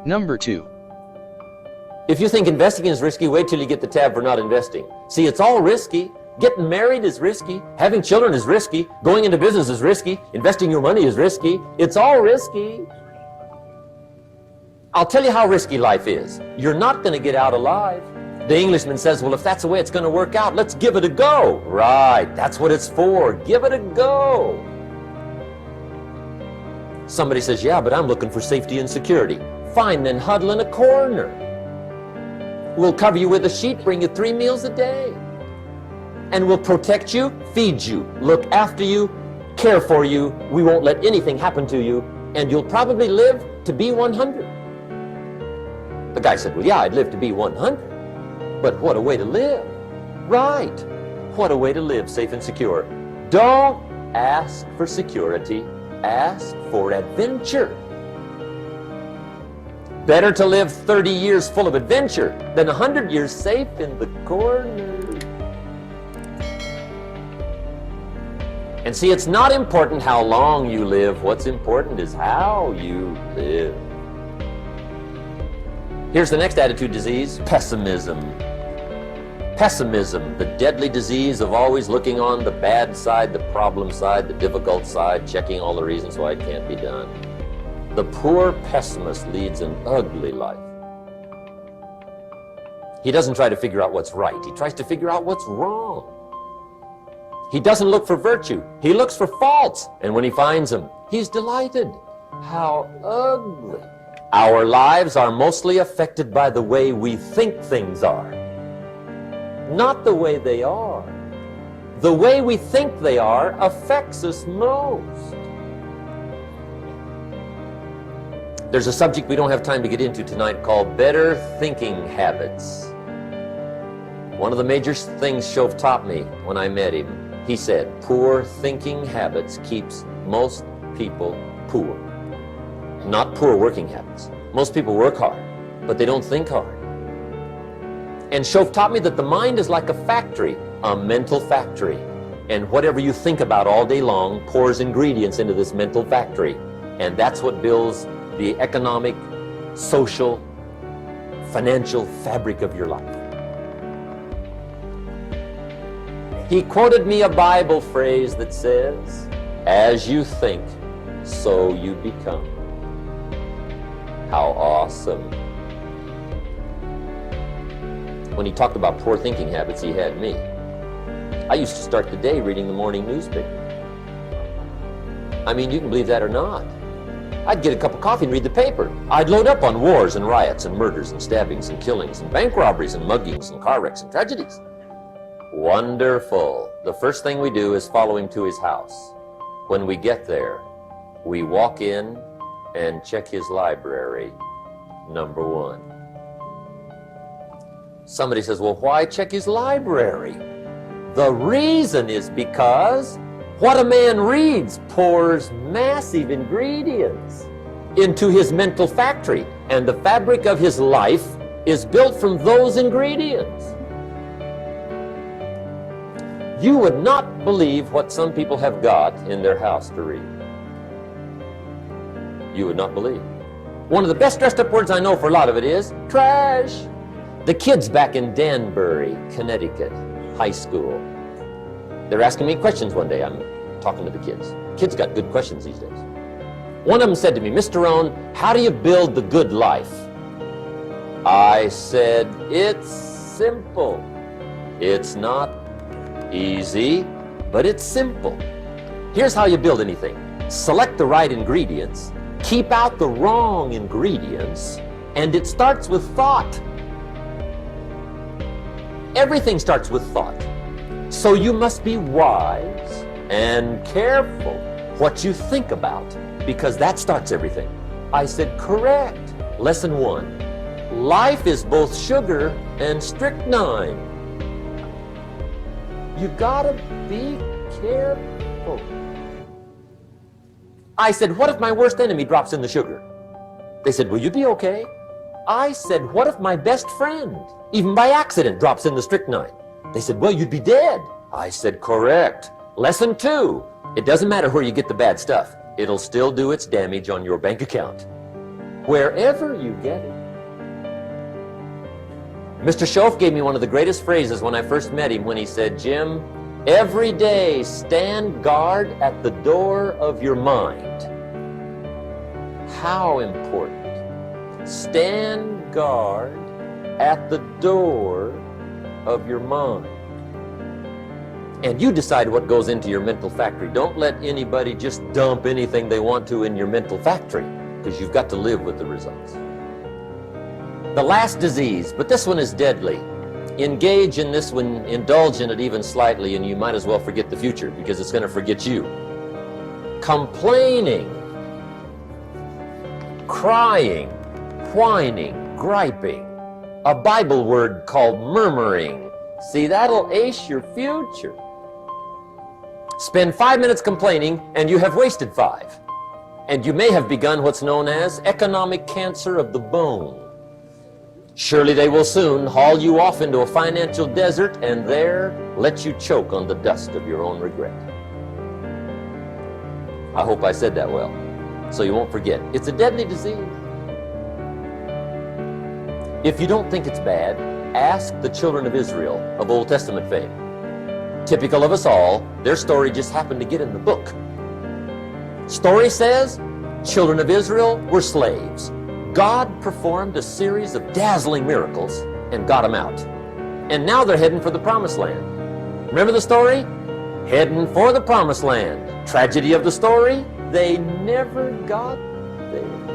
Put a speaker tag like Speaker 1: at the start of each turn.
Speaker 1: Number 2.
Speaker 2: If you think investing is risky, wait till you get the tab for not investing. See, it's all risky. Getting married is risky. Having children is risky. Going into business is risky. Investing your money is risky. It's all risky. I'll tell you how risky life is. You're not going to get out alive. The Englishman says, well, if that's the way it's going to work out, let's give it a go. Right, that's what it's for. Give it a go. Somebody says, yeah, but I'm looking for safety and security. Fine, then huddle in a corner. We'll cover you with a sheet, bring you 3 meals a day. And we'll protect you, feed you, look after you, care for you. We won't let anything happen to you. And you'll probably live to be 100. The guy said, well, yeah, I'd live to be 100. But what a way to live. Right. What a way to live, safe and secure. Don't ask for security. Ask for adventure. Better to live 30 years full of adventure than 100 years safe in the corner. And see, it's not important how long you live. What's important is how you live. Here's the next attitude disease, pessimism. Pessimism, the deadly disease of always looking on the bad side, the problem side, the difficult side, checking all the reasons why it can't be done. The poor pessimist leads an ugly life. He doesn't try to figure out what's right. He tries to figure out what's wrong. He doesn't look for virtue. He looks for faults. And when he finds them, he's delighted. How ugly. Our lives are mostly affected by the way we think things are, not the way they are. The way we think they are affects us most. There's a subject we don't have time to get into tonight called better thinking habits. One of the major things Shove taught me when I met him, he said, poor thinking habits keeps most people poor. Not poor working habits. Most people work hard, but they don't think hard. And Shove taught me that the mind is like a factory, a mental factory. And whatever you think about all day long pours ingredients into this mental factory. And that's what builds the economic, social, financial fabric of your life. He quoted me a Bible phrase that says, as you think, so you become. How awesome. When he talked about poor thinking habits, he had me. I used to start the day reading the morning newspaper. I mean, you can believe that or not. I'd get a cup of coffee and read the paper. I'd load up on wars and riots and murders and stabbings and killings and bank robberies and muggings and car wrecks and tragedies. Wonderful. The first thing we do is follow him to his house. When we get there, we walk in and check his library, number 1. Somebody says, well, why check his library? The reason is because what a man reads pours massive ingredients into his mental factory, and the fabric of his life is built from those ingredients. You would not believe what some people have got in their house to read. You would not believe. One of the best dressed up words I know for a lot of it is trash. The kids back in Danbury, Connecticut, high school, they're asking me questions one day. I'm talking to the kids. Kids got good questions these days. One of them said to me, Mr. Rohn, how do you build the good life? I said, it's simple. It's not easy, but it's simple. Here's how you build anything. Select the right ingredients, keep out the wrong ingredients, and it starts with thought. Everything starts with thought. So you must be wise and careful what you think about, because that starts everything. I said, correct. Lesson 1. Life is both sugar and strychnine. You gotta be careful. I said, what if my worst enemy drops in the sugar? They said, will you be okay? I said, what if my best friend, even by accident, drops in the strychnine? They said, well, you'd be dead. I said, correct. Lesson 2, it doesn't matter where you get the bad stuff. It'll still do its damage on your bank account. wherever you get it. Mr. Schoaf gave me one of the greatest phrases when I first met him when he said, Jim, every day stand guard at the door of your mind. How important. Stand guard at the door of your mind. And you decide what goes into your mental factory. Don't let anybody just dump anything they want to in your mental factory, because you've got to live with the results. The last disease, but this one is deadly. Engage in this one, indulge in it even slightly, and you might as well forget the future, because it's going to forget you. Complaining, crying, whining, griping. A Bible word called murmuring. See, that'll ace your future. Spend 5 minutes complaining, and you have wasted 5. And you may have begun what's known as economic cancer of the bone. Surely they will soon haul you off into a financial desert and there let you choke on the dust of your own regret. I hope I said that well, so you won't forget. It's a deadly disease. If you don't think it's bad, ask the children of Israel of Old Testament fame. Typical of us all, their story just happened to get in the book. Story says, children of Israel were slaves. God performed a series of dazzling miracles and got them out. And now they're heading for the promised land. Remember the story? Heading for the promised land. Tragedy of the story, they never got there.